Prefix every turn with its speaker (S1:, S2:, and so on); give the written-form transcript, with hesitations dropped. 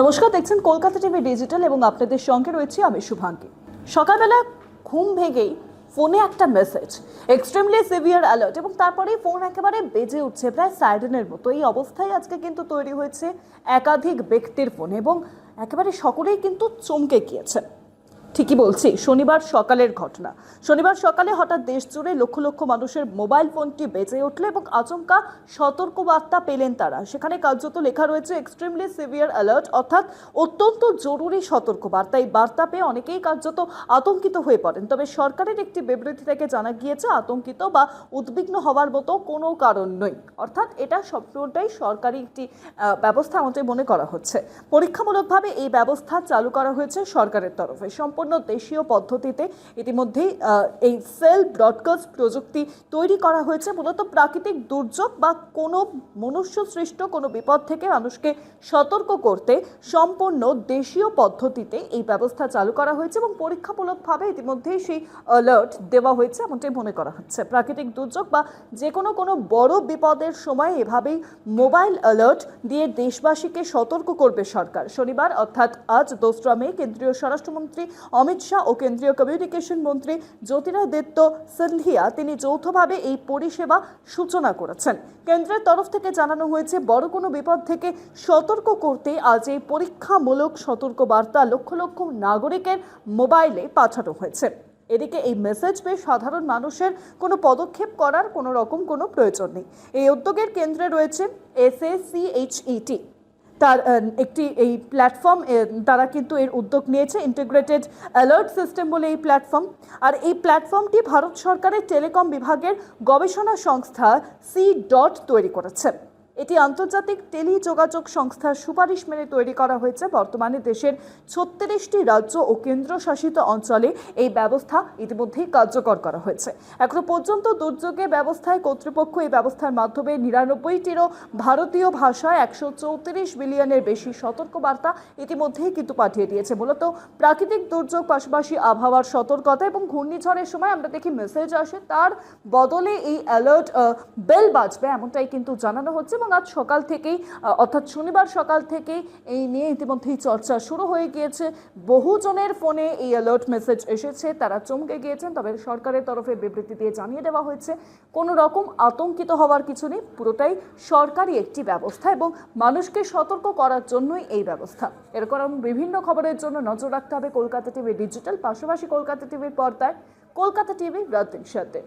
S1: নমস্কার, দেখছেন Kolkata TV digital এবং আপনাদের সঙ্গে রয়েছে আমি শুভাঙ্গী। সকালবেলা ঘুম ভেঙেই ফোনে একটা মেসেজ, এক্সট্রিমলি সিভিয়ার অ্যালার্ট, এবং তারপরেই ফোন একেবারে বেজে উঠছে প্রায় সাইরেনের মতো। এই অবস্থায় আজকে কিন্তু তৈরি হয়েছে একাধিক ব্যক্তির ফোন এবং একেবারে সকলেই কিন্তু চমকে গিয়েছে। ঠিকই বলছি, শনিবার সকালের ঘটনা। শনিবার সকালে হঠাৎ দেশ জুড়ে লক্ষ লক্ষ মানুষের মোবাইল ফোনটি বেজে উঠল এবং আচমকা সতর্কবার্তা পেলেন তারা। সেখানে কার্যত লেখা রয়েছে এক্সট্রিমলি সিভিয়ার অ্যালার্ট, অর্থাৎ অত্যন্ত জরুরি সতর্কবার্তা। এই বার্তা পেয়ে অনেকেই কার্যত আতঙ্কিত হয়ে পড়েন। তবে সরকারের একটি বিবৃতি থেকে জানা গিয়েছে আতঙ্কিত বা উদ্বিগ্ন হওয়ার মতো কোনো কারণ নেই, অর্থাৎ এটা সম্পূর্ণটাই সরকারি একটি ব্যবস্থা আমাদের মনে করা হচ্ছে। পরীক্ষামূলকভাবে এই ব্যবস্থা চালু করা হয়েছে সরকারের তরফে। সম্পূর্ণ দেশীয় পদ্ধতিতে ইতিমধ্যেই এই সেল ব্রডকাস্ট প্রযুক্তি তৈরি করা হয়েছে। মূলত প্রাকৃতিক দুর্যোগ বা কোনো মনুষ্য সৃষ্ট কোনো বিপদ থেকে মানুষকে সতর্ক করতে সম্পূর্ণ দেশীয় পদ্ধতিতে এই ব্যবস্থা চালু করা হয়েছে এবং পরীক্ষামূলকভাবে ইতিমধ্যেই সেই অ্যালার্ট দেওয়া হয়েছে এমনটাই মনে করা হচ্ছে। প্রাকৃতিক দুর্যোগ বা যে কোনো বড় বিপদের সময় এভাবেই মোবাইল অ্যালার্ট দিয়ে দেশবাসীকে সতর্ক করবে সরকার। শনিবার অর্থাৎ আজ 2রা মে কেন্দ্রীয় স্বরাষ্ট্রমন্ত্রী অমিত শাহ ও কেন্দ্রীয় কমিউনিকেশন মন্ত্রী জ্যোতিরাদিত্য সিন্ধিয়া তিনি যৌথভাবে এই পরিষেবা সূচনা করেছেন। কেন্দ্রের তরফ থেকে জানানো হয়েছে বড় কোনো বিপদ থেকে সতর্ক করতে আজ এই পরীক্ষামূলক সতর্কবার্তা লক্ষ লক্ষ নাগরিকের মোবাইলে পাঠানো হয়েছে। এদিকে এই মেসেজ পেয়ে সাধারণ মানুষের কোনো পদক্ষেপ করার কোনো প্রয়োজন নেই। এই উদ্যোগের কেন্দ্রে রয়েছে SACHET, তার একটি এই প্ল্যাটফর্ম, তারা কিন্তু এর উদ্যোগ নিয়েছে ইন্টিগ্রেটেড অ্যালার্ট সিস্টেম বলে এই প্ল্যাটফর্ম। আর এই প্ল্যাটফর্মটি ভারত সরকারের টেলিকম বিভাগের গবেষণা সংস্থা C.DOT তৈরি করেছে। এটি আন্তর্জাতিক টেলিযোগাযোগ সংস্থার সুপারিশ মেনে তৈরি করা হয়েছে। বর্তমানে দেশের 36টি রাজ্য ও কেন্দ্রশাসিত অঞ্চলে এই ব্যবস্থা ইতিমধ্যেই কার্যকর করা হয়েছে। এখনো পর্যন্ত দুর্যোগে ব্যবস্থায় কর্তৃপক্ষ এই ব্যবস্থার মাধ্যমে 99টিরও ভারতীয় ভাষায় 134 বিলিয়নের বেশি সতর্কবার্তা ইতিমধ্যেই কিন্তু পাঠিয়ে দিয়েছে। মূলত প্রাকৃতিক দুর্যোগ, পাশাপাশি আবহাওয়ার সতর্কতা এবং ঘূর্ণিঝড়ের সময় আমরা দেখি মেসেজ আসে, তার বদলে এই অ্যালার্ট বেল বাজবে এমনটাই কিন্তু জানানো হচ্ছে। এবং আজ সকাল থেকেই অর্থাৎ শনিবার সকাল থেকেই এই নিয়ে ইতিমধ্যেই চর্চা শুরু হয়ে গিয়েছে। বহুজনের ফোনে এই অ্যালার্ট মেসেজ এসেছে, তারা চমকে গিয়েছেন। তবে সরকারের তরফে বিবৃতি দিয়ে জানিয়ে দেওয়া হয়েছে কোনো রকম আতঙ্কিত হওয়ার কিছু নেই, পুরোটাই সরকারি একটি ব্যবস্থা এবং মানুষকে সতর্ক করার জন্যই এই ব্যবস্থা। এরকম বিভিন্ন খবরের জন্য নজর রাখতে হবে কলকাতা টিভি ডিজিটাল, পাশাপাশি কলকাতা টিভির পর্দায় কলকাতা টিভি রাত 3 সাথে।